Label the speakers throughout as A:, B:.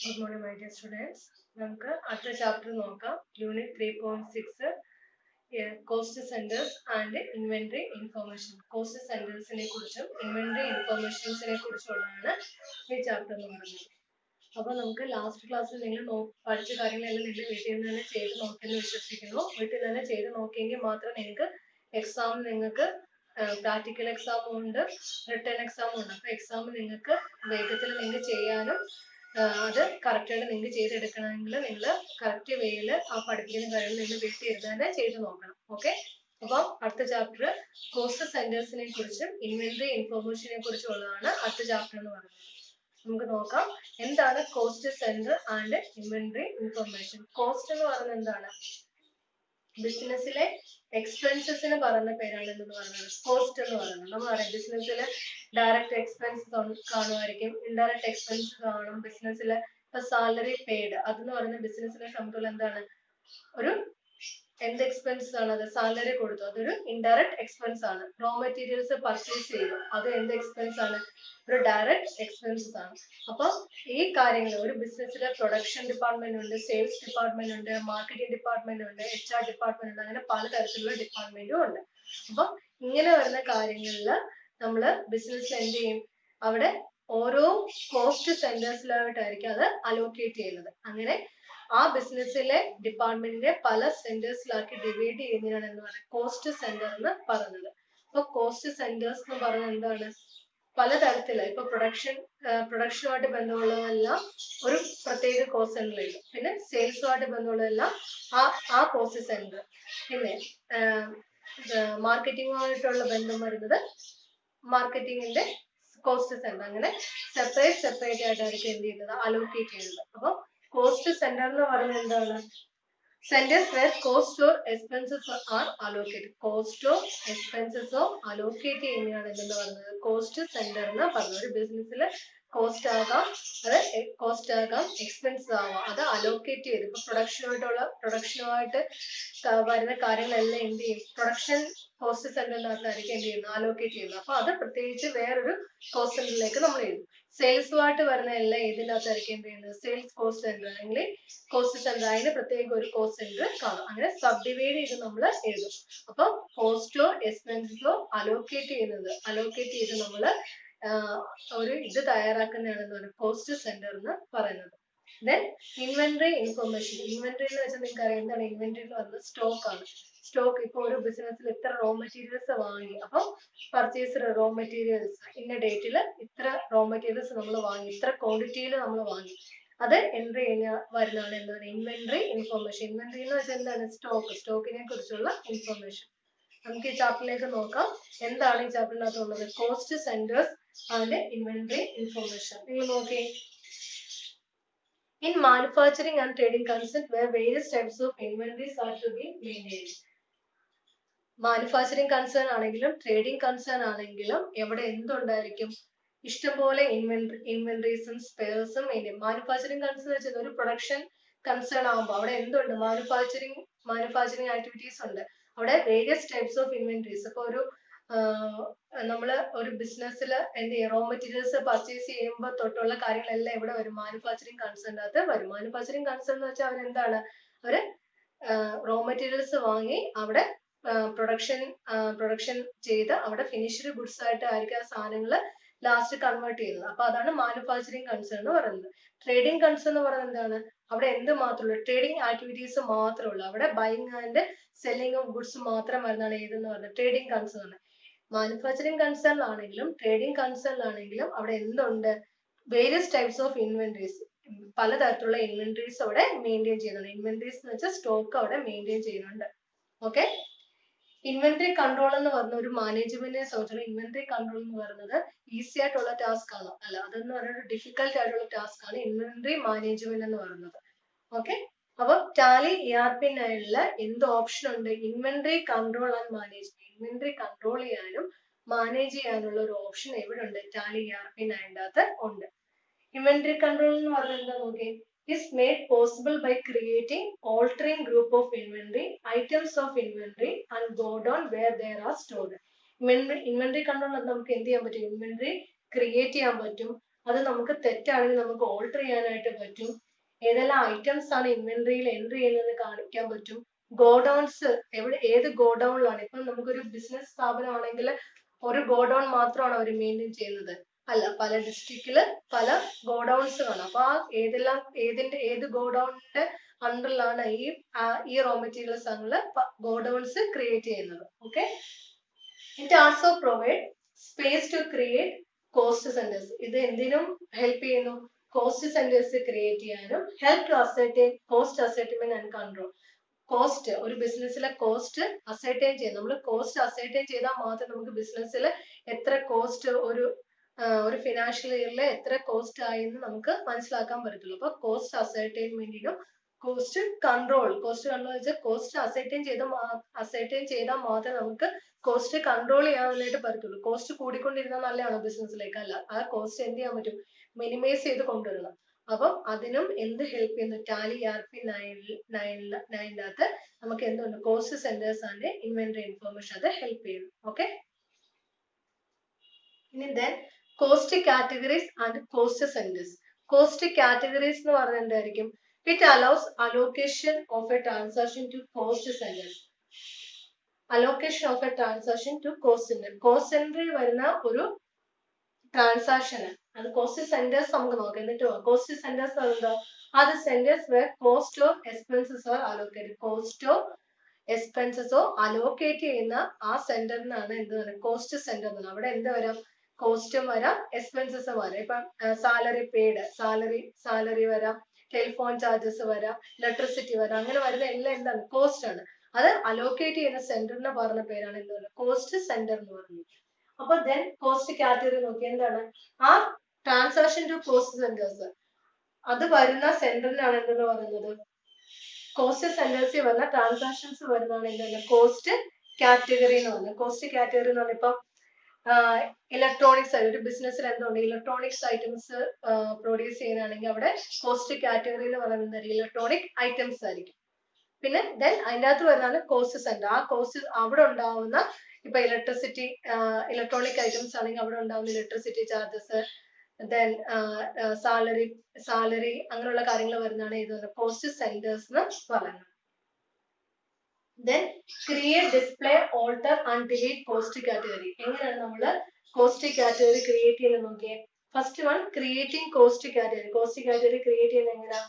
A: Good morning, my dear students. നമുക്ക് അടുത്ത chapter നോക്കാം. Unit 3.6 cost centres and inventory information. Cost സെന്റേഴ്സിനെ കുറിച്ചും ഇൻവെന്ററി ഇൻഫോർമേഷൻസിനെ കുറിച്ചുള്ളതാണ് ഈ ചാപ്റ്റർ എന്ന് പറയുന്നത്. അപ്പോൾ നമുക്ക് ലാസ്റ്റ് ക്ലാസ്സിൽ നിങ്ങൾ പഠിച്ച കാര്യങ്ങളെല്ലാം നിങ്ങൾ വീട്ടിൽ നിന്ന് തന്നെ ചെയ്ത് നോക്കിയെന്ന് വിശ്വസിക്കുന്നു. വീട്ടിൽ തന്നെ ചെയ്ത് നോക്കിയെങ്കിൽ മാത്രം നിങ്ങൾക്ക് പ്രാക്ടിക്കൽ എക്സാമും ഉണ്ട്, റിട്ടേൺ എക്സാമും ഉണ്ട്. അപ്പോൾ എക്സാം നിങ്ങൾക്ക് വേഗത്തിൽ നിങ്ങൾക്ക് ചെയ്യാനും അത് കറക്റ്റായിട്ട് നിങ്ങൾക്ക് ചെയ്തെടുക്കണമെങ്കിൽ നിങ്ങൾ കറക്റ്റ് വേയിൽ ആ പഠിപ്പിക്കുന്ന കാര്യങ്ങൾ നിങ്ങൾ വീട്ടിൽ ഇരുന്ന് തന്നെ ചെയ്ത് നോക്കണം. ഓക്കെ, അപ്പം അടുത്ത ചാപ്റ്റർ കോസ്റ്റ് സെന്റേഴ്സിനെ കുറിച്ചും ഇൻവെന്ററി ഇൻഫോർമേഷനെ കുറിച്ചും ഉള്ളതാണ് അടുത്ത ചാപ്റ്റർ എന്ന് പറയുന്നത്. നമുക്ക് നോക്കാം എന്താണ് cost centre and inventory information. Cost എന്ന് പറയുന്നത് എന്താണ്? ബിസിനസ്സിലെ എക്സ്പെൻസസിന് പറയുന്ന പേരാണ് എന്ന് പറയുന്നത് കോസ്റ്റ് എന്ന് പറയുന്നത്. നമ്മൾ പറയാം ബിസിനസ്സിൽ ഡയറക്റ്റ് എക്സ്പെൻസ് കാണുമായിരിക്കും, ഇൻഡയറക്റ്റ് എക്സ്പെൻസ് കാണും. ബിസിനസ്സിൽ ഇപ്പൊ സാലറി പെയ്ഡ് അതെന്ന് പറയുന്ന ബിസിനസ്സിനെ സംബന്ധിച്ചുള്ള എന്താണ്? ഒരു എന്ത് എക്സ്പെൻസ് ആണ്? അത് സാലറി കൊടുത്തു, അതൊരു ഇൻഡയറക്റ്റ് എക്സ്പെൻസ് ആണ്. റോ മെറ്റീരിയൽസ് പർച്ചേസ് ചെയ്തു, അത് എന്ത് എക്സ്പെൻസ് ആണ്? ഒരു ഡയറക്റ്റ് എക്സ്പെൻസസ് ആണ്. അപ്പൊ ഈ കാര്യങ്ങൾ ഒരു ബിസിനസ്സിലെ പ്രൊഡക്ഷൻ ഡിപ്പാർട്ട്മെന്റ് ഉണ്ട്, സെയിൽസ് ഡിപ്പാർട്ട്മെന്റ് ഉണ്ട്, മാർക്കറ്റിംഗ് ഡിപ്പാർട്ട്മെന്റ് ഉണ്ട്, HR ഡിപ്പാർട്ട്മെന്റ് ഉണ്ട്, അങ്ങനെ പലതരത്തിലുള്ള ഡിപ്പാർട്ട്മെന്റും ഉണ്ട്. അപ്പൊ ഇങ്ങനെ വരുന്ന കാര്യങ്ങളിൽ നമ്മള് ബിസിനസ് എന്ത് ചെയ്യും? അവിടെ ഓരോ കോസ്റ്റ് സെന്റേഴ്സിലായിട്ടായിരിക്കും അത് അലോക്കേറ്റ് ചെയ്യുന്നത്. അങ്ങനെ ആ ബിസിനസ്സിലെ ഡിപ്പാർട്ട്മെന്റിനെ പല സെന്റേഴ്സിലാക്കി ഡിവൈഡ് ചെയ്യുന്നതിനാണ് എന്ന് പറയുന്നത് കോസ്റ്റ് സെന്റർ എന്ന് പറയുന്നത്. അപ്പൊ കോസ്റ്റ് സെന്റേഴ്സ് എന്ന് പറയുന്നത് എന്താണ്? പലതരത്തില് ഇപ്പൊ പ്രൊഡക്ഷനുമായിട്ട് ബന്ധമുള്ളതെല്ലാം ഒരു പ്രത്യേക കോസ്റ്റ് സെന്ററിൽ, പിന്നെ സെയിൽസുമായിട്ട് ബന്ധമുള്ളതെല്ലാം ആ കോസ്റ്റ് സെന്റർ, പിന്നെ മാർക്കറ്റിംഗുമായിട്ടുള്ള ബന്ധം വരുന്നത് മാർക്കറ്റിംഗിന്റെ കോസ്റ്റ് സെന്റർ. അങ്ങനെ സെപ്പറേറ്റ് ആയിട്ടായിരിക്കും എന്ത് ചെയ്യുന്നത്? അലോക്കേറ്റ് ചെയ്യുന്നത്. അപ്പൊ കോസ്റ്റ് സെന്റർ എന്ന് പറയുന്നത് എന്താണ്? Centers where cost or expenses are allocated. Cost or expenses allocate ചെയ്യുന്നതാണ് എന്തെന്ന് പറയുന്നത് കോസ്റ്റ് സെന്റർ എന്ന് പറയുന്നത്. ഒരു ബിസിനസ്സിൽ കോസ്റ്റ് ആകാം, എക്സ്പെൻസ് ആവാം, അത് അലോക്കേറ്റ് ചെയ്ത് ഇപ്പൊ പ്രൊഡക്ഷനുമായിട്ട് വരുന്ന കാര്യങ്ങളെല്ലാം എന്ത് ചെയ്യും? പ്രൊഡക്ഷൻ കോസ്റ്റ് സെന്ററിനകത്തായിരിക്കും എന്ത് ചെയ്യുന്നത്? അലോക്കേറ്റ് ചെയ്യുന്നത്. അപ്പൊ അത് പ്രത്യേകിച്ച് വേറൊരു കോസ്റ്റ് സെന്ററിലേക്ക് നമ്മൾ എഴുതും. സെയിൽസുമായിട്ട് വരുന്ന എല്ലാം ഇതിനകത്തായിരിക്കും എന്ത് ചെയ്യുന്നത്? സെയിൽസ് കോസ്റ്റ് സെന്റർ അല്ലെങ്കിൽ കോസ്റ്റ് സെന്റർ, അതിന് പ്രത്യേക ഒരു കോസ്റ്റ് സെന്റർ കാണും. അങ്ങനെ സബ് ഡിവൈഡ് ചെയ്ത് നമ്മൾ എഴുതും. അപ്പൊ കോസ്റ്റോ എക്സ്പെൻസസോ അലോക്കേറ്റ് ചെയ്ത് നമ്മൾ ഒരു ഇത് തയ്യാറാക്കുന്നതാണ് കോസ്റ്റ് സെന്റർ എന്ന് പറയുന്നത്. Then inventory information. ഇൻവെന്ററി എന്ന് വെച്ചാൽ നിങ്ങൾക്ക് അറിയാം എന്താണ്? ഇൻവെന്ററി എന്ന് പറയുന്നത് സ്റ്റോക്ക് ആണ്. സ്റ്റോക്ക് ഇപ്പൊ ഒരു ബിസിനസ്സിൽ ഇത്ര റോ മെറ്റീരിയൽസ് വാങ്ങി, അപ്പൊ പർച്ചേസ് റോ മെറ്റീരിയൽസ് ഇന്ന ഡേറ്റിൽ ഇത്ര റോ മെറ്റീരിയൽസ് നമ്മൾ വാങ്ങി, ഇത്ര ക്വാണ്ടിറ്റിയിൽ നമ്മൾ വാങ്ങി, അത് എൻട്രി വരുന്നതാണ് എന്താണ്? Inventory information. ഇൻവെന്ററി എന്ന് വെച്ചാൽ എന്താണ്? സ്റ്റോക്കിനെ കുറിച്ചുള്ള ഇൻഫോർമേഷൻ. നമുക്ക് ഈ ചാപ്റ്ററിലേക്ക് നോക്കാം എന്താണ് ഈ ചാപ്റ്ററിനകത്തുള്ളത്. Cost centres and inventory information. നിങ്ങൾ നോക്കി, in manufacturing and trading concern where various types of inventories are to be maintained. Manufacturing concern ആണെങ്കിലും ട്രേഡിംഗ് കൺസേൺ ആണെങ്കിലും എവിടെ എന്തുണ്ടായിരിക്കും? ഇഷ്ടംപോലെ ഇൻവെന്ററീസും സ്പെയർസും മെയിൻറ്റെയിൻ. മാനുഫാക്ചറിങ് കൺസേൺ വെച്ചാൽ ഒരു പ്രൊഡക്ഷൻ കൺസേൺ ആകുമ്പോൾ അവിടെ എന്തുണ്ട്? മാനുഫാക്ചറിങ് ആക്ടിവിറ്റീസ് ഉണ്ട്. അവിടെ വേരിയസ് ടൈപ്സ് ഓഫ് ഇൻവെന്ററീസ്. ഇപ്പൊ നമ്മള് ഒരു ബിസിനസ്സിൽ എന്ത് ചെയ്യും? റോ മെറ്റീരിയൽസ് പർച്ചേസ് ചെയ്യുമ്പോൾ തൊട്ടുള്ള കാര്യങ്ങളെല്ലാം ഇവിടെ വരും, മാനുഫാക്ചറിങ് കൺസേണിനകത്ത് വരും. മാനുഫാക്ചറിങ് കൺസേൺ എന്ന് വെച്ചാൽ അവരെന്താണ്? അവര് റോ മെറ്റീരിയൽസ് വാങ്ങി അവിടെ പ്രൊഡക്ഷൻ ചെയ്ത് അവിടെ ഫിനിഷ്ഡ് ഗുഡ്സ് ആയിട്ട് ആയിരിക്കും ആ സാധനങ്ങൾ ലാസ്റ്റ് കൺവേർട്ട് ചെയ്യുന്നത്. അപ്പൊ അതാണ് മാനുഫാക്ചറിങ് കൺസേൺ എന്ന് പറയുന്നത്. ട്രേഡിംഗ് കൺസേൺ എന്ന് പറയുന്നത് എന്താണ്? അവിടെ എന്ത് മാത്രമേ ട്രേഡിംഗ് ആക്ടിവിറ്റീസ് മാത്രമേ ഉള്ളൂ. അവിടെ buying and selling of goods മാത്രം വരുന്നതാണ് ഏതെന്ന് പറയുന്നത്? Trading concern. മാനുഫാക്ചറിങ് കൺസേൺ ആണെങ്കിലും ട്രേഡിംഗ് കൺസേൺ ആണെങ്കിലും അവിടെ എന്തുണ്ട്? വേരിയസ് ടൈപ്സ് ഓഫ് ഇൻവെന്ററീസ്, പലതരത്തിലുള്ള ഇൻവെന്ററീസ് അവിടെ മെയിൻറ്റെയിൻ ചെയ്യുന്നുണ്ട്. ഇൻവെന്ററീസ് എന്ന് വെച്ചാൽ സ്റ്റോക്ക് അവിടെ മെയിൻറ്റെയിൻ ചെയ്യുന്നുണ്ട്. ഓക്കെ, ഇൻവെന്ററി കൺട്രോൾ എന്ന് പറഞ്ഞ ഒരു മാനേജ്മെന്റിനെ സംബന്ധിച്ചുള്ള ഇൻവെന്ററി കൺട്രോൾ എന്ന് പറയുന്നത് ഈസി ആയിട്ടുള്ള ടാസ്ക് ആണ്, അല്ല അതെന്ന് പറയുന്നത് ഡിഫിക്കൽട്ട് ആയിട്ടുള്ള ടാസ്ക് ആണ് ഇൻവെന്ററി മാനേജ്മെന്റ് എന്ന് പറയുന്നത്. ഓക്കെ, അപ്പൊ ടാലി ERP-നുള്ള എന്ത് ഓപ്ഷൻ ഉണ്ട്? Inventory control and management. Inventory control ചെയ്യാനും മാനേജ് ചെയ്യാനുള്ള ഒരു ഓപ്ഷൻ എവിടെ ഉണ്ട്? ടാലി ERP-നകത്ത് ഉണ്ട്. ഇൻവെന്ററി കൺട്രോൾ എന്ന് പറഞ്ഞാൽ എന്താ നോക്കി, is made possible by creating altering group of inventory, items of inventory and go down where they are stored. Inventory control നമുക്ക് എന്ത് ചെയ്യാൻ പറ്റും? ഇൻവെന്ററി ക്രിയേറ്റ് ചെയ്യാൻ പറ്റും, അത് നമുക്ക് തെറ്റാണെങ്കിൽ നമുക്ക് ഓൾട്ടർ ചെയ്യാനായിട്ട് പറ്റും. ഏതെല്ലാം ഐറ്റംസ് ആണ് ഇൻവെന്ററിയിൽ എൻട്രി ചെയ്യുന്നത് കാണിക്കാൻ പറ്റും. ഗോഡൌൺസ് ഏത് ഗോഡൌണിലാണ്, ഇപ്പം നമുക്കൊരു ബിസിനസ് സ്ഥാപനമാണെങ്കിൽ ഒരു ഗോഡൌൺ മാത്രമാണ് അവർ മെയിൻറ്റെയിൻ ചെയ്യുന്നത്, അല്ല, പല ഡിസ്ട്രിക്റ്റില് പല ഗോഡൌൺസ് കാണും. അപ്പൊ ഏത് ഗോഡൌണിന്റെ അണ്ടറിലാണ് ഈ റോ മെറ്റീരിയൽസ് ആണുള്ള ഗോഡൌൺസ് ക്രിയേറ്റ് ചെയ്യുന്നത്. Okay, it also provide space to create cost centres. ഇത് എന്തിനും ഹെൽപ്പ് ചെയ്യുന്നു? കോസ്റ്റ് സെന്റേഴ്സ് ക്രിയേറ്റ് ചെയ്യാനും, help to ascertain cost ascertainment and control. Cost, ഒരു ബിസിനസ്സിലെ കോസ്റ്റ് അസർട്ടൈൻ ചെയ്യും. നമ്മൾ കോസ്റ്റ് അസർട്ടൈൻ ചെയ്താൽ മാത്രമേ നമുക്ക് ബിസിനസ്സിൽ എത്ര കോസ്റ്റ് ഒരു ഫിനാൻഷ്യൽ ഇയറിൽ എത്ര കോസ്റ്റ് ആയി എന്ന് നമുക്ക് മനസ്സിലാക്കാൻ പറ്റത്തുള്ളൂ. അപ്പൊ കോസ്റ്റ് അസർട്ടൈൻമെന്റിനും കോസ്റ്റ് കൺട്രോൾ വെച്ചാൽ കോസ്റ്റ് അസർട്ടൈൻ ചെയ്താൽ മാത്രമേ നമുക്ക് കോസ്റ്റ് കൺട്രോൾ ചെയ്യാനായിട്ട് പറ്റത്തുള്ളൂ. കോസ്റ്റ് കൂടിക്കൊണ്ടിരുന്നാൽ നല്ലതാണോ ബിസിനസ്സിലേക്ക്? അല്ല, ആ കോസ്റ്റ് എന്ത് ചെയ്യാൻ പറ്റും? മിനിമൈസ് ചെയ്ത് കൊണ്ടുവരണം. അപ്പം അതിനും എന്ത് ഹെൽപ്പ് ചെയ്യുന്നു? ടാലി ERP9 അകത്ത് നമുക്ക് എന്തുണ്ട്? Cost centres and inventory information അത് ഹെൽപ്പ് ചെയ്യുന്നു. ഓക്കെ, ഇനി then cost categories and cost centres. Cost categories എന്ന് പറഞ്ഞാൽ എന്തായിരിക്കും? It allows allocation of a transaction to cost centres. Allocation of a transaction to cost centre. Cost സെന്ററിൽ വരുന്ന ഒരു ട്രാൻസാക്ഷന് അത് കോസ്റ്റ് സെന്റേഴ്സ് നമുക്ക് നോക്കാം. എന്നിട്ട് കോസ്റ്റ് സെന്റേഴ്സ് എന്താ? അത് centres where costs expenses or allocated. കോസ്റ്റോ എക്സ്പെൻസസോ അലോക്കേറ്റ് ചെയ്യുന്ന ആ സെന്ററിനാണ് എന്ത് പറയുക? കോസ്റ്റ് സെന്റർ എന്ന്. അവിടെ എന്ത് വരാം? കോസ്റ്റും വരാം, എക്സ്പെൻസസും വരാം. ഇപ്പം സാലറി പെയ്ഡ്, സാലറി വരാം, ടെലിഫോൺ ചാർജസ് വരാം, ഇലക്ട്രിസിറ്റി വരാം. അങ്ങനെ വരുന്ന എല്ലാം എന്താണ്? കോസ്റ്റ് ആണ്. അത് അലോക്കേറ്റ് ചെയ്യുന്ന സെന്ററിനെ പറഞ്ഞ പേരാണ് എന്ത് പറയുന്നത്? കോസ്റ്റ് സെന്റർ എന്ന് പറയുന്നത്. അപ്പൊ ദെൻ കോസ്റ്റ് കാറ്റഗറി നോക്കി എന്താണ്? ആ ട്രാൻസാക്ഷൻ ടു കോസ്റ്റ് സെന്റേഴ്സ് അത് വരുന്ന സെന്ററിനാണ് എന്തെന്ന് പറയുന്നത്? കോസ്റ്റ് സെന്റേഴ്സിൽ വരുന്ന ട്രാൻസാക്ഷൻസ് വരുന്നതാണ് എന്താണ്? കോസ്റ്റ് കാറ്റഗറി എന്ന് പറയുന്നത്. കോസ്റ്റ് കാറ്റഗറി എന്ന് പറഞ്ഞാൽ ഇപ്പം ഇലക്ട്രോണിക്സ്, ഒരു ബിസിനസ്സിൽ എന്തുണ്ട്? ഇലക്ട്രോണിക്സ് ഐറ്റംസ് പ്രൊഡ്യൂസ് ചെയ്യുകയാണെങ്കിൽ അവിടെ കോസ്റ്റ് കാറ്റഗറി എന്ന് പറയുന്നത് ഇലക്ട്രോണിക് ഐറ്റംസ് ആയിരിക്കും. പിന്നെ ദെൻ അതിൻ്റെ അകത്ത് വരുന്നതാണ് കോസ്റ്റ് സെന്റർ. ആ കോസ്റ്റ് അവിടെ ഉണ്ടാവുന്ന ഇപ്പൊ ഇലക്ട്രോണിക് ഐറ്റംസ് ആണെങ്കിൽ അവിടെ ഉണ്ടാവുന്ന ഇലക്ട്രിസിറ്റി ചാർജസ്, ദെൻ സാലറി അങ്ങനെയുള്ള കാര്യങ്ങൾ വരുന്നതാണ് ഇത് കോസ്റ്റ് സെന്റേഴ്സ് എന്ന് പറയുന്നത്. Then create, display, alter and delete cost category. എങ്ങനെയാണ് നമ്മൾ കോസ്റ്റ് കാറ്റഗറി ക്രിയേറ്റ് ചെയ്യുന്നത് നോക്കിയേ. First one, creating cost category. Cost category create ചെയ്യുന്നത് എങ്ങനെയാ?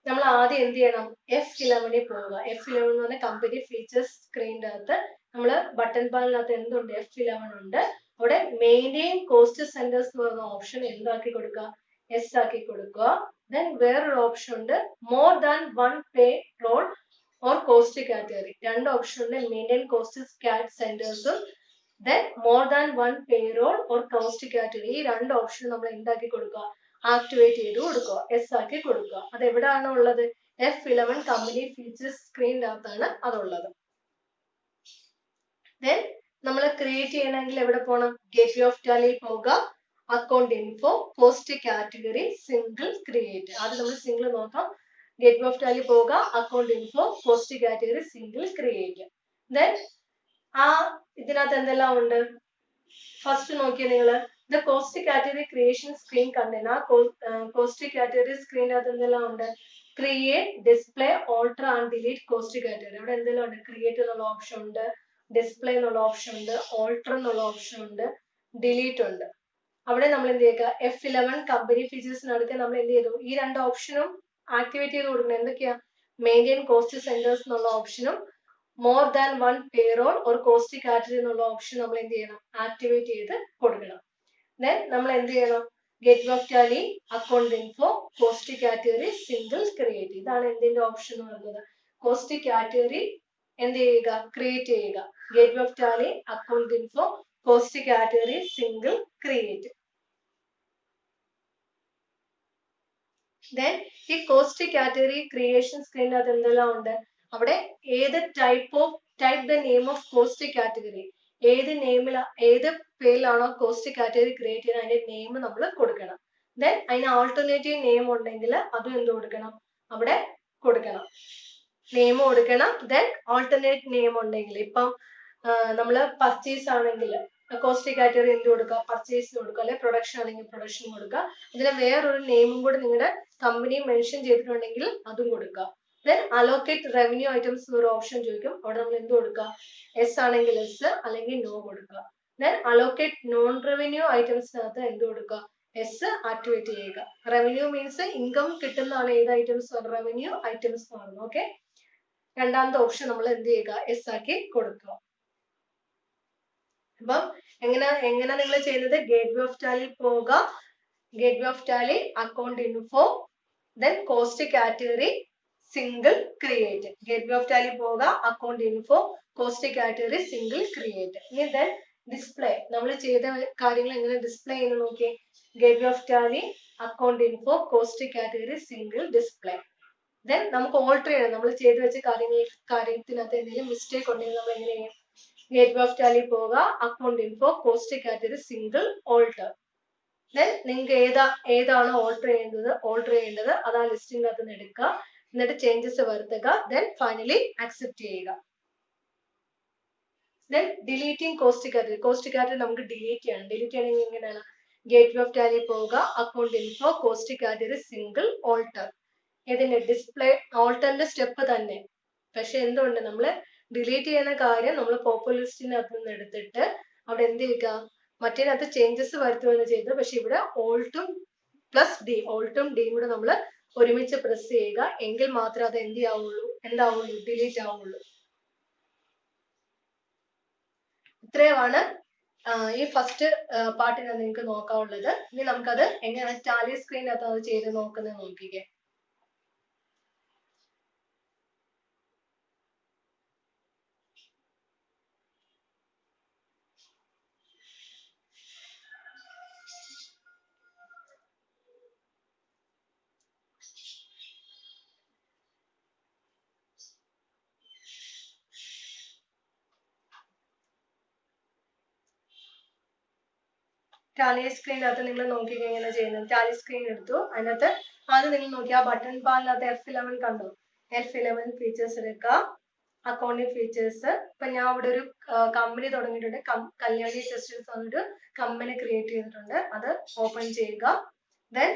A: നമ്മൾ ആദ്യം എന്ത് ചെയ്യണം? F11 പോവുക. F11 എന്ന് പറഞ്ഞാൽ കമ്പനി ഫീച്ചേഴ്സ് സ്ക്രീനിന്റെ അകത്ത് നമ്മൾ ബട്ടൺ പാനലിനകത്ത് എന്തുണ്ട്? F11 ഉണ്ട്. അവിടെ മെയിൻറ്റെയിൻ കോസ്റ്റ് സെന്റേഴ്സ് എന്ന് പറയുന്ന ഓപ്ഷൻ എന്താക്കി കൊടുക്കുക? എസ് ആക്കി കൊടുക്കുക. ദെൻ വേറൊരു ഓപ്ഷൻ ഉണ്ട്, more than one payroll or cost category. രണ്ട് ഓപ്ഷൻ ഉണ്ട്, മെയിൻറ്റെയിൻ കോസ്റ്റ് സെന്റേഴ്സും then more than one payroll or cost category. ഈ രണ്ട് ഓപ്ഷൻ നമ്മൾ എന്താക്കി കൊടുക്കുക? ആക്ടിവേറ്റ് ചെയ്ത് കൊടുക്കുക, എസ് ആക്കി കൊടുക്കുക. അത് എവിടെയാണ് ഉള്ളത്? F11 കമ്പനി ഫീച്ചേഴ്സ് സ്ക്രീനിന്റെ അകത്താണ് അതുള്ളത്. ദെൻ നമ്മൾ ക്രിയേറ്റ് ചെയ്യണമെങ്കിൽ എവിടെ പോകണം? ഗേറ്റ്വേ ഓഫ് ടാലി പോവുക, account info, cost category, single create. ആദ്യം നമ്മൾ സിംഗിൾ നോക്കാം. ഗേറ്റ്വേ ഓഫ് ടാലി പോവുക, account info, cost category, single create. Then ഇതിനകത്ത് എന്തെല്ലാം ഉണ്ട്? ഫസ്റ്റ് നോക്കിയാൽ നിങ്ങള് the cost category creation screen contain. ആ കോസ്റ്റ് കാറ്റഗറി സ്ക്രീനകത്ത് എന്തെല്ലാം ഉണ്ട്? Create, display, alter and delete cost category. അവിടെ എന്തെല്ലാം ഉണ്ട്? ക്രിയേറ്റ് എന്നുള്ള ഓപ്ഷൻ ഉണ്ട്, ഡിസ്പ്ലേ എന്നുള്ള ഓപ്ഷൻ ഉണ്ട്, ഓൾട്ടർ എന്നുള്ള ഓപ്ഷൻ ഉണ്ട്, ഡിലീറ്റ് ഉണ്ട്. അവിടെ നമ്മൾ എന്ത് ചെയ്യുക? F11 കമ്പനി ഫീച്ചേഴ്സിനടുത്ത് നമ്മൾ എന്ത് ചെയ്തു? ഈ രണ്ട് ഓപ്ഷനും ആക്ടിവേറ്റ് ചെയ്ത് കൊടുക്കണം. എന്തൊക്കെയാ? മെയിൻറ്റെയിൻ കോസ്റ്റ് സെന്റേഴ്സ് എന്നുള്ള ഓപ്ഷനും more than one payroll or cost category എന്നുള്ള ഓപ്ഷൻ നമ്മൾ എന്ത് ചെയ്യണം? ആക്ടിവേറ്റ് ചെയ്ത് കൊടുക്കണം. ദെൻ നമ്മൾ എന്ത് ചെയ്യണം? Gateway of Tally, account info, cost category, single create. ഇതാണ് എന്തിന്റെ ഓപ്ഷൻ എന്ന് പറയുന്നത്? കോസ്റ്റ് കാറ്റഗറി എന്ത് ചെയ്യുക? ക്രിയേറ്റ് ചെയ്യുക. Gateway of Tally, account info, cost category, single create. Then ഈ കോസ്റ്റ് കാറ്റഗറി ക്രിയേഷൻ സ്ക്രീനിനകത്ത് എന്തെല്ലാം ഉണ്ട്? അവിടെ ഏത് type the name of cost category, ഏത് പേരിലാണോ കോസ്റ്റ് കാറ്റഗറി ക്രിയേറ്റ് ചെയ്യുന്നത് അതിന്റെ നെയിം നമ്മൾ കൊടുക്കണം. ദെൻ അതിന് ആൾട്ടർനേറ്റീവ് നെയിം ഉണ്ടെങ്കിൽ അതും എന്ത് കൊടുക്കണം? അവിടെ കൊടുക്കണം, നെയിം കൊടുക്കണം. ദെൻ ആൾട്ടർനേറ്റ് നെയിം ഉണ്ടെങ്കിൽ, ഇപ്പം നമ്മൾ പർച്ചേസ് ആണെങ്കിൽ കോസ്റ്റ് കാറ്റഗറി എന്ത് കൊടുക്കുക, പർച്ചേസ് കൊടുക്കുക, അല്ലെങ്കിൽ പ്രൊഡക്ഷൻ അല്ലെങ്കിൽ പ്രൊഡക്ഷൻ കൊടുക്കുക. അതിന് വേറൊരു നെയിമും കൂടെ നിങ്ങളുടെ കമ്പനി മെൻഷൻ ചെയ്തിട്ടുണ്ടെങ്കിൽ അതും കൊടുക്കുക. ദെൻ അലോക്കേറ്റ് റവന്യൂ ഐറ്റംസ് എന്നൊരു ഓപ്ഷൻ ചോദിക്കും. അവിടെ നമ്മൾ എന്ത് കൊടുക്കുക, എസ് ആണെങ്കിൽ എസ് അല്ലെങ്കിൽ നോ കൊടുക്കുക. ദെൻ അലോക്കേറ്റ് നോൺ റവന്യൂ ഐറ്റംസിനകത്ത് എന്ത് കൊടുക്കുക, എസ് ആക്ടിവേറ്റ് ചെയ്യുക. റവന്യൂ മീൻസ് ഇൻകം കിട്ടുന്നതാണ് ഏത് ഐറ്റംസ്, റവന്യൂ ഐറ്റംസ് ആണ്. ഓക്കെ, രണ്ടാമത്തെ ഓപ്ഷൻ നമ്മൾ എന്ത് ചെയ്യുക, എസ് ആക്കി കൊടുക്കുക. അപ്പം എങ്ങനെ നിങ്ങൾ ചെയ്യുന്നത്, ഗേറ്റ് വേ ഓഫ് ടാലി പോവുക, gateway of Tally account info, then cost category single create. Gateway of Tally പോവുക, account info, cost category single create. ഇനി ദെൻ ഡിസ്പ്ലേ, നമ്മൾ ചെയ്ത കാര്യങ്ങൾ എങ്ങനെ ഡിസ്പ്ലേ ചെയ്യുന്നു നോക്കിയേ. Gateway of Tally account info, cost category single display. Then നമുക്ക് alter ചെയ്യണം, നമ്മൾ ചെയ്തു വെച്ച കാര്യത്തിനകത്ത് എന്തെങ്കിലും മിസ്റ്റേക്ക് ഉണ്ടെങ്കിൽ നമ്മൾ എങ്ങനെ ചെയ്യും, ഗേറ്റ് വേ ഓഫ് ടാലി പോവുക, account info, cost category single alter. Then നിങ്ങൾക്ക് ഏതാണ് ഓൾട്ടർ ചെയ്യേണ്ടത് അത് ആ ലിസ്റ്റിനകത്ത് നിന്ന് എടുക്കുക, എന്നിട്ട് ചേഞ്ചസ് വരുത്തുക. ദെൻ ഫൈനലി അക്സെപ്റ്റ് ചെയ്യുക. ദെൻ ഡിലീറ്റിംഗ് കോസ്റ്റ് കാറ്റഗറി നമുക്ക് ഡിലീറ്റ് ചെയ്യണം. ഡിലീറ്റ് ചെയ്യണമെങ്കിൽ എങ്ങനെയാണ്, ഗേറ്റ് വേ ഓഫ് ടാലി പോവുക, account info, cost category single alter. ഇതിന്റെ ഡിസ്പ്ലേ ഓൾട്ടറിന്റെ സ്റ്റെപ്പ് തന്നെ, പക്ഷെ എന്തുകൊണ്ട് നമ്മൾ ഡിലീറ്റ് ചെയ്യുന്ന കാര്യം നമ്മൾ പോപ്പുലർ ലിസ്റ്റിനകത്ത് നിന്ന് എടുത്തിട്ട് അവിടെ എന്ത് ചെയ്യുക, മറ്റേനകത്ത് ചേഞ്ചസ് വരുത്തുകയാണ് ചെയ്തത്. പക്ഷെ ഇവിടെ ഓൾട്ടും പ്ലസ് ഡി, ഓൾട്ടും ഡിയും കൂടെ നമ്മൾ ഒരുമിച്ച് പ്രസ് ചെയ്യുക, എങ്കിൽ മാത്രമേ അത് എന്താവുള്ളൂ, ഡിലീറ്റ് ആവുള്ളൂ. ഇത്രയുമാണ് ഈ ഫസ്റ്റ് പാർട്ടിനകത്ത് നിങ്ങൾക്ക് നോക്കാവുള്ളത്. ഇനി നമുക്കത് എങ്ങനെയാണ് ടാലി സ്ക്രീനകത്ത് അത് ചെയ്ത് നോക്കുന്നത് നോക്കിക്കേ. ടാലി സ്ക്രീനകത്ത് നിങ്ങൾ നോക്കിക്കഴിഞ്ഞാൽ എങ്ങനെ ചെയ്യുന്നത്, ടാലി സ്ക്രീൻ എടുത്തു, അതിനകത്ത് ആദ്യം നിങ്ങൾ നോക്കി ആ ബട്ടൺ ബാറിനകത്ത് F11 കണ്ടോ, F11 ഫീച്ചേഴ്സ് എടുക്കുക, അക്കൗണ്ടിങ് ഫീച്ചേഴ്സ്. ഇപ്പൊ ഞാൻ ഇവിടെ ഒരു കമ്പനി തുടങ്ങിയിട്ടുണ്ട്, കല്യാണി ടെക്സ്റ്റൈൽസ് എന്നൊരു കമ്പനി ക്രിയേറ്റ് ചെയ്തിട്ടുണ്ട്, അത് ഓപ്പൺ ചെയ്യുക. ദെൻ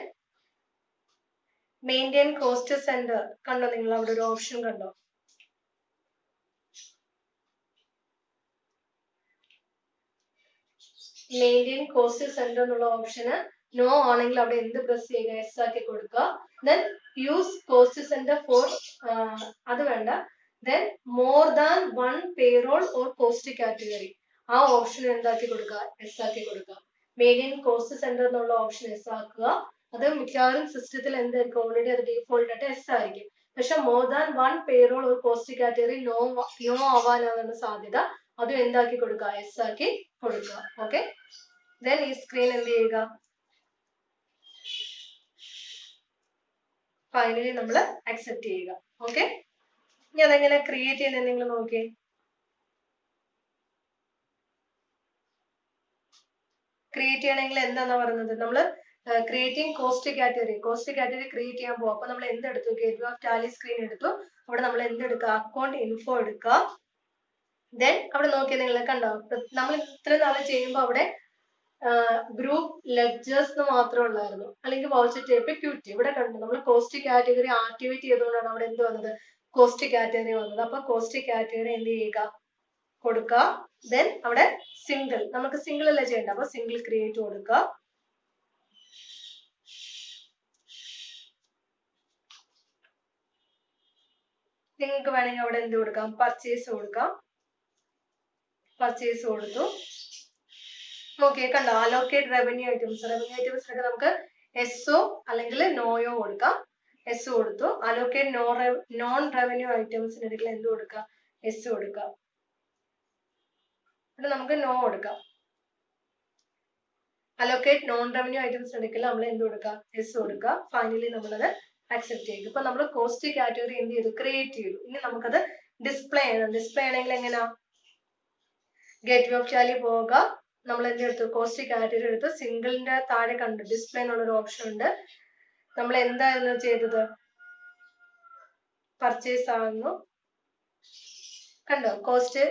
A: മെയിൻറ്റെയിൻ കോസ്റ്റ് സെന്റർ കണ്ടോ, നിങ്ങൾ അവിടെ ഒരു ഓപ്ഷൻ കണ്ടോ, മെയിൻറ്റെയിൻ കോസ്റ്റ് സെന്റർ എന്നുള്ള ഓപ്ഷന് നോ ആണെങ്കിൽ അവിടെ എന്ത് പ്രസ് ചെയ്യുക, എസ് ആക്കി കൊടുക്കുക. Then use cost centre for, അത് വേണ്ട. Then more than one payroll or cost category, ആ ഓപ്ഷൻ എന്താക്കി കൊടുക്കുക, എസ് ആക്കി കൊടുക്കുക. മെയിൻറ്റെയിൻ കോസ്റ്റ് സെന്റർ എന്നുള്ള ഓപ്ഷൻ എസ് ആക്കുക. അത് മിക്കവാറും സിസ്റ്റത്തിൽ എന്തായിരിക്കും, ഓൾറെഡി അത് ഡീഫോൾട്ട് ആയിട്ട് എസ് ആയിരിക്കും. പക്ഷെ മോർ ദാൻ വൺ പേറോൾ ഒരു കോസ്റ്റ് കാറ്റഗറി നോ ആവാനാണ് സാധ്യത, അതും എന്താക്കി കൊടുക്കുക, എസ് ആക്കി കൊടുക്കുക. ഓക്കെ, ദെൻ ഈ സ്ക്രീൻ എന്ത് ചെയ്യുക, ഫൈനലി നമ്മൾ അക്സെപ്റ്റ് ചെയ്യുക. ഓക്കെ, ഇനി അതെങ്ങനെ ക്രിയേറ്റ് ചെയ്യുന്നത് നിങ്ങൾ നോക്കിയേ. ക്രിയേറ്റ് ചെയ്യണമെങ്കിൽ എന്താണെന്നാ പറയുന്നത്, നമ്മൾ ക്രിയേറ്റിംഗ് കോസ്റ്റ് കാറ്റഗറി ക്രിയേറ്റ് ചെയ്യാൻ പോകും. അപ്പൊ നമ്മൾ എന്തെടുത്തു, gateway of Tally screen എടുത്തു, അവിടെ നമ്മൾ എന്തെടുക്കുക, അക്കൗണ്ട് ഇൻഫോ എടുക്കുക. ദെൻ അവിടെ നോക്കിയാൽ നിങ്ങൾ കണ്ടോ, നമ്മൾ ഇത്ര നാളെ ചെയ്യുമ്പോൾ അവിടെ ഗ്രൂപ്പ് ലെഡ്ജേഴ്സ് എന്ന് മാത്രമേ ഉള്ളായിരുന്നു, അല്ലെങ്കിൽ വൗച്ചർ ടൈപ്പ് ക്യൂറ്റി. ഇവിടെ കണ്ടു നമ്മൾ കോസ്റ്റ് കാറ്റഗറി ആക്ടിവേറ്റ് ചെയ്തുകൊണ്ടാണ് അവിടെ എന്ത് വന്നത്, കോസ്റ്റ് കാറ്റഗറി വന്നത്. അപ്പൊ കോസ്റ്റ് കാറ്റഗറി എന്ത് ചെയ്യുക, കൊടുക്കുക. ദെൻ അവിടെ സിംഗിൾ, നമുക്ക് സിംഗിൾ അല്ലേ ചെയ്യേണ്ടത്, അപ്പൊ സിംഗിൾ ക്രിയേറ്റ് കൊടുക്കുക. നിങ്ങൾക്ക് വേണമെങ്കിൽ അവിടെ എന്ത് കൊടുക്കാം, പർച്ചേസ് കൊടുക്കാം. പർച്ചേസ് കൊടുത്തു. നോക്കിയേ കണ്ടോ, അലോക്കേറ്റ് റവന്യൂ ഐറ്റംസിനൊക്കെ നമുക്ക് എസ്ഒ അല്ലെങ്കിൽ നോയോ കൊടുക്കാം. എസ് കൊടുത്തു. അലോക്കേറ്റ് നോൺ റവന്യൂ ഐറ്റംസിനെടുക്കൽ എന്ത് കൊടുക്കാം, എസ് കൊടുക്കാം. ഇവിടെ നമുക്ക് നോ കൊടുക്കാം. അലോക്കേറ്റ് നോൺ റവന്യൂ ഐറ്റംസ് എടുക്കൽ നമ്മൾ എന്ത് കൊടുക്കാം, എസ് കൊടുക്കുക. ഫൈനലി നമ്മളത് അക്സെപ്റ്റ് ചെയ്തു. ഇപ്പൊ നമ്മൾ കോസ്റ്റ് കാറ്റഗറി എന്ത് ചെയ്തു, ക്രിയേറ്റ് ചെയ്തു. ഇനി നമുക്കത് ഡിസ്പ്ലേ ചെയ്യണം. ഡിസ്പ്ലേ ചെയ്യണമെങ്കിൽ എങ്ങനെയാ, ഗേറ്റ് വേ ഓഫ് ടാലി പോവുക, നമ്മൾ എന്തെടുത്തു, കോസ്റ്റ് കാറ്റഗറി എടുത്ത് സിംഗിളിന്റെ താഴെ കണ്ടു ഡിസ്പ്ലേ എന്നുള്ളൊരു ഓപ്ഷൻ ഉണ്ട്. നമ്മൾ എന്തായിരുന്നു ചെയ്തത്, പർച്ചേസ് ആകുന്നു. കണ്ടോ കോസ്റ്റ്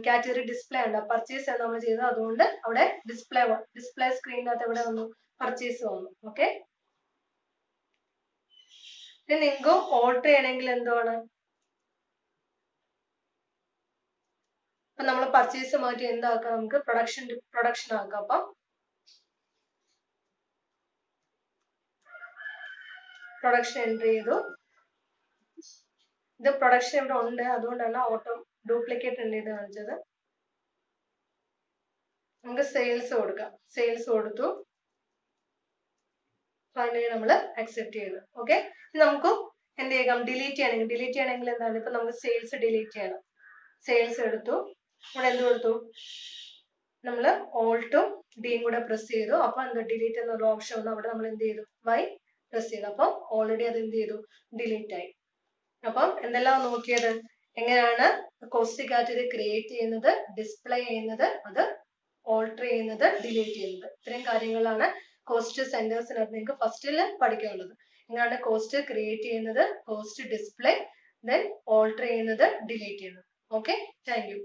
A: കാറ്റഗറി ഡിസ്പ്ലേ ഉണ്ട്. പർച്ചേസ് ആണ് നമ്മൾ ചെയ്തത്, അതുകൊണ്ട് അവിടെ ഡിസ്പ്ലേ സ്ക്രീനിനകത്ത് എവിടെ വന്നു, പർച്ചേസ് വന്നു. ഓക്കെ, ഇനി നിങ്ങൾക്ക് ഓൾട്ടർ ചെയ്യണമെങ്കിൽ എന്താണ്, അപ്പൊ നമ്മൾ പർച്ചേസ് മാറ്റി എന്താക്കാം, നമുക്ക് പ്രൊഡക്ഷൻ ആക്കാം. അപ്പം പ്രൊഡക്ഷൻ എൻട്രി ചെയ്തു. ഇത് പ്രൊഡക്ഷൻ ഇവിടെ ഉണ്ട്, അതുകൊണ്ടാണ് ഓട്ടോ ഡ്യൂപ്ലിക്കേറ്റ് ഉണ്ട് ഇത് കാണിച്ചത്. നമുക്ക് സെയിൽസ് കൊടുക്കാം. സെയിൽസ് കൊടുത്തു, ഫൈനലി നമ്മൾ അക്സെപ്റ്റ് ചെയ്തു. ഓക്കെ, നമുക്ക് എന്ത് ചെയ്യാം, ഡിലീറ്റ് ചെയ്യണമെങ്കിൽ എന്താണ്, ഇപ്പൊ നമുക്ക് സെയിൽസ് ഡിലീറ്റ് ചെയ്യണം. സെയിൽസ് എടുത്തു, ഇവിടെ എന്ത് കൊടുത്തു, നമ്മൾ ഓൾട്ടും ഡിയും കൂടെ പ്രസ് ചെയ്തു. അപ്പൊ എന്താ, ഡിലീറ്റ് എന്നുള്ള ഓപ്ഷൻ വന്നു. അവിടെ നമ്മൾ എന്ത് ചെയ്തു, വൈ പ്രസ് ചെയ്തു. അപ്പം ഓൾറെഡി അത് എന്ത് ചെയ്തു, ഡിലീറ്റ് ആയി. അപ്പം എന്തെല്ലാം നോക്കിയത്, എങ്ങനെയാണ് കോസ്റ്റ് കാറ്റഗറി ക്രിയേറ്റ് ചെയ്യുന്നത്, ഡിസ്പ്ലേ ചെയ്യുന്നത്, അത് ഓൾട്ടർ ചെയ്യുന്നത്, ഡിലീറ്റ് ചെയ്യുന്നത്. ഇത്രയും കാര്യങ്ങളാണ് കോസ്റ്റ് സെന്റേഴ്സിനകത്ത് നിങ്ങൾക്ക് ഫസ്റ്റിൽ പഠിക്കാനുള്ളത്. എങ്ങനെയാണ് കോസ്റ്റ് ക്രിയേറ്റ് ചെയ്യുന്നത്, കോസ്റ്റ് ഡിസ്പ്ലേ, ദെൻ ഓൾട്ടർ ചെയ്യുന്നത്, ഡിലീറ്റ് ചെയ്യുന്നത്. Okay, thank you.